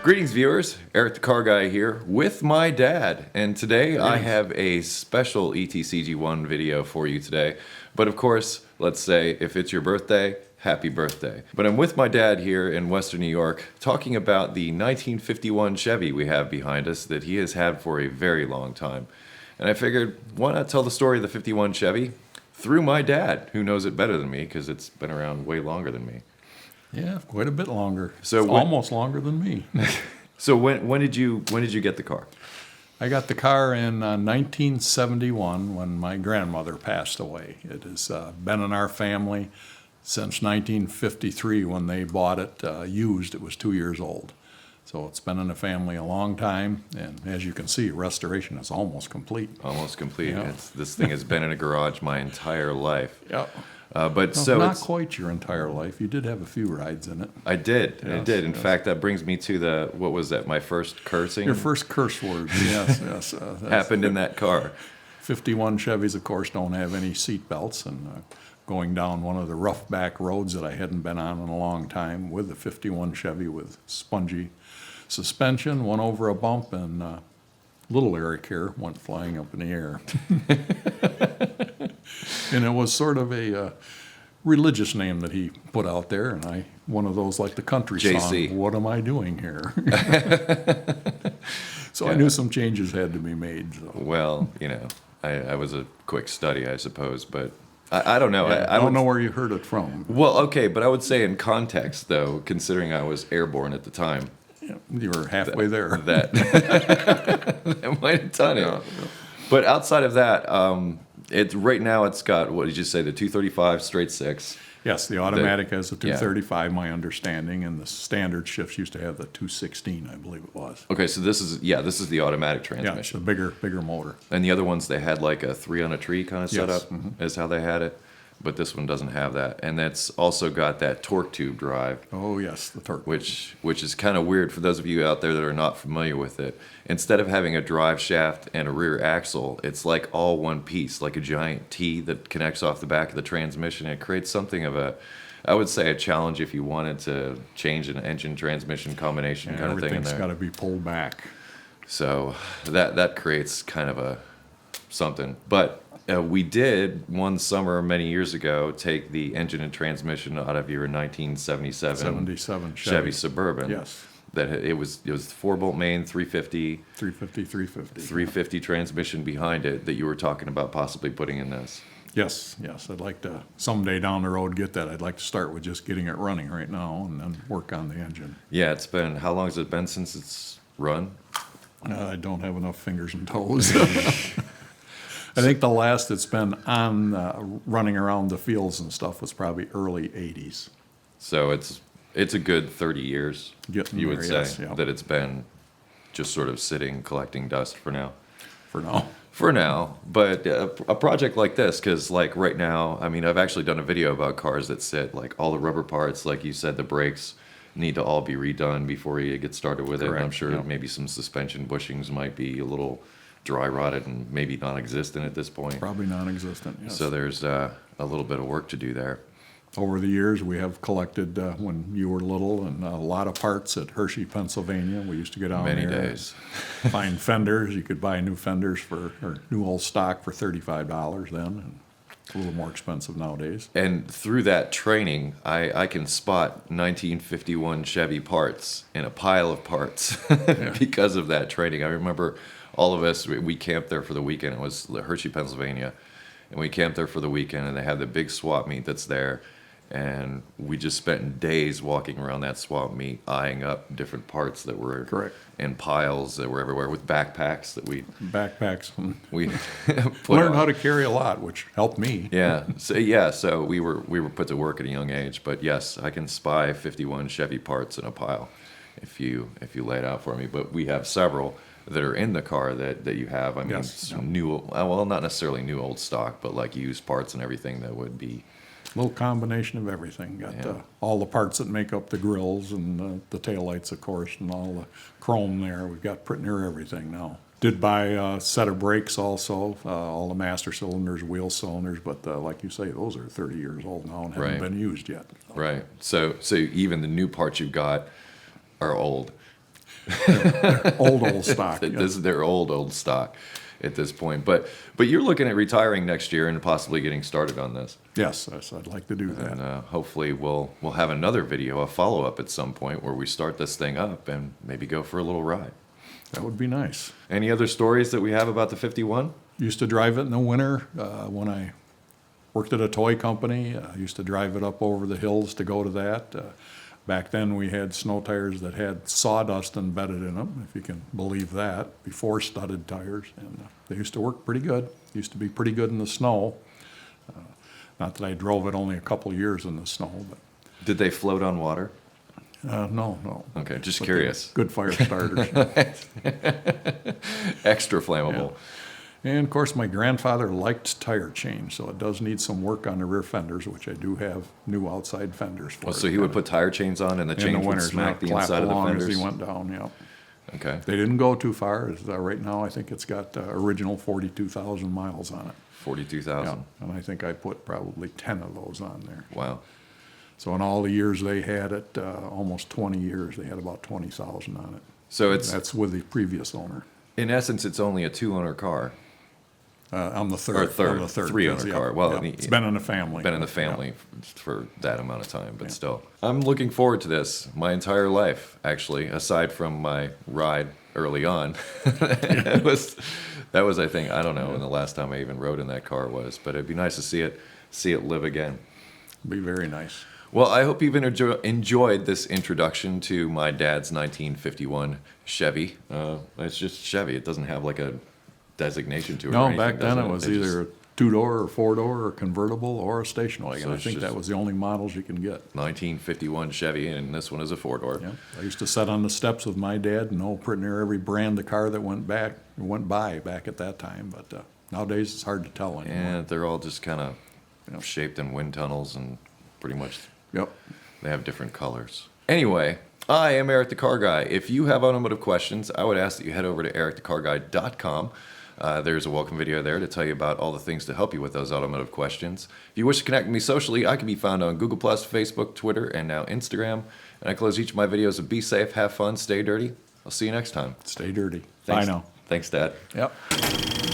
Greetings, viewers. Eric the Car Guy here with my dad, and today I have a special ETCG1 video for you today. But of course, let's say if it's your birthday, happy birthday. But I'm with my dad here in Western New York talking about the 1951 Chevy we have behind us that he has had for a very long time. And I figured, why not tell the story of the 51 Chevy through my dad, who knows it better than me because it's been around way longer than me. Yeah, quite a bit longer. So almost longer than me. So when did you get the car? I got the car in 1971 when my grandmother passed away. It has been in our family since 1953 when they bought it used. It was 2 years old. So it's been in the family a long time, and as you can see, restoration is almost complete. Almost complete. Yeah. This thing has been in a garage my entire life. Yep. But No, so not quite your entire life. You did have a few rides in it. I did. Yes, I did. In yes. fact, that brings me to what was that? My first cursing. Your first curse words, yes, yes. happened in that car. 51 Chevys, of course, don't have any seat belts, and going down one of the rough back roads that I hadn't been on in a long time with the 51 Chevy with spongy suspension, went over a bump, and little Eric here went flying up in the air. And it was sort of a religious name that he put out there, and one of those like the country JC. song, "What am I doing here?" So I knew some changes had to be made. So. Well, I was a quick study, I suppose, but I don't know. I don't know where you heard it from. Well, okay, but I would say in context, though, considering I was airborne at the time, Yeah, you were halfway there. that might have done it. Yeah. But outside of that, right now it's got, what did you say, the 235 straight six? Yes, the automatic has a 235, my understanding, and the standard shifts used to have the 216, I believe it was. Okay, so this is the automatic Yeah, it's transmission. a bigger motor. And the other ones, they had like a 3-on-a-tree kind of Yes, setup, is how they had it. But this one doesn't have that. And that's also got that torque tube drive, Oh yes, the torque. which is kind of weird for those of you out there that are not familiar with it. Instead of having a drive shaft and a rear axle, it's like all one piece, like a giant T that connects off the back of the transmission. It creates something of I would say a challenge if you wanted to change an engine transmission combination And kind of thing in everything's there. got to be pulled back. So that creates kind of something. But we did one summer many years ago take the engine and transmission out of your 1977 77 Chevy Suburban. Yes. That it was 4-bolt main, 350, 350 transmission behind it that you were talking about possibly putting in this. Yes. I'd like to someday down the road get that. I'd like to start with just getting it running right now and then work on the engine. Yeah, how long has it been since it's run? I don't have enough fingers and toes. I think the last it's been on running around the fields and stuff was probably early 80s. So it's a good 30 years, Getting you would there, say, yes, yeah. that it's been just sort of sitting, collecting dust for now. For now. For now, but a project like this, because like right now, I mean, I've actually done a video about cars that sit, like all the rubber parts, like you said, the brakes need to all be redone before you get started with it. And I'm Correct, sure yeah. maybe some suspension bushings might be a little dry rotted and maybe non-existent at this point. Probably non-existent, yes. So there's a little bit of work to do there. Over the years, we have collected, when you were little, and a lot of parts at Hershey, Pennsylvania. We used to go down Many there, days. find fenders. You could buy new fenders or new old stock for $35 then, and it's a little more expensive nowadays. And through that training, I can spot 1951 Chevy parts in a pile of parts because of that training. I remember all of us, we camped there for the weekend. It was Hershey, Pennsylvania. And we camped there for the weekend, and they had the big swap meet that's there. And we just spent days walking around that swap meet, eyeing up different parts that were Correct. in piles that were everywhere with backpacks that we Backpacks. put Learned on. how to carry a lot, which helped me. So we were put to work at a young age. But yes, I can spy 51 Chevy parts in a pile if you lay it out for me. But we have several that are in the car that you have. I mean, Yes, yeah. new, well, not necessarily new old stock, but like used parts and everything that would be. Little combination of everything. Got Yeah. all the parts that make up the grills and the taillights, of course, and all the chrome there. We've got pretty near everything now. Did buy a set of brakes also, all the master cylinders, wheel cylinders, but like you say, those are 30 years old now and haven't Right. been used yet. Right. So even the new parts you've got are old. They're old stock. Yeah. This is their old stock at this point. But you're looking at retiring next year and possibly getting started on this. Yes, I'd like to do that. And hopefully we'll have another video, a follow-up at some point where we start this thing up and maybe go for a little ride. That would be nice. Any other stories that we have about the 51? Used to drive it in the winter when I worked at a toy company. I used to drive it up over the hills to go to that. Back then we had snow tires that had sawdust embedded in them, if you can believe that, before studded tires. And they used to work pretty good. Used to be pretty good in the snow. Not that I drove it only a couple years in the snow, but Did they float on water? no. Okay, just But curious. they're good fire starters. Extra flammable. And of course, my grandfather liked tire change, so it does need some work on the rear fenders, which I do have new outside fenders for. Oh, so he would put tire chains on and the in chain the would winters, smack the clap inside of the along fenders? as he went down. Yeah, Okay, they didn't go too far. Right now, I think it's got original 42,000 miles on it. 42,000. Yeah, and I think I put probably 10 of those on there. Wow. So in all the years they had it, almost 20 years, they had about 20,000 on it. So That's with the previous owner. in essence, it's only a two-owner car. I'm the third. Or third, I'm the third. three-owner Yeah, car. Well, yeah. It's been in the family. Been in the family for that amount of time, but still. I'm looking forward to this my entire life, actually, aside from my ride early on. That was, I think, I don't know when the last time I even rode in that car was, but it'd be nice to see it live again. Be very nice. Well, I hope you've enjoyed this introduction to my dad's 1951 Chevy. It's just Chevy. It doesn't have like a designation to it. or No, anything, back then does it was They either a two-door or four-door or convertible or a station wagon. So I it's think just- that was the only models you can get. 1951 Chevy, and this one is a four-door. Yeah. I used to sit on the steps with my dad and know pretty near every brand of car that went by back at that time. But nowadays it's hard to tell anymore. And they're all just kind of shaped in wind tunnels, and pretty much Yep. they have different colors. Anyway, I am Eric the Car Guy. If you have automotive questions, I would ask that you head over to ericthecarguy.com. There's a welcome video there to tell you about all the things to help you with those automotive questions. If you wish to connect with me socially, I can be found on Google+, Facebook, Twitter, and now Instagram. And I close each of my videos with be safe, have fun, stay dirty. I'll see you next time. Stay dirty. Thanks. Bye now. Thanks, Dad. Yep.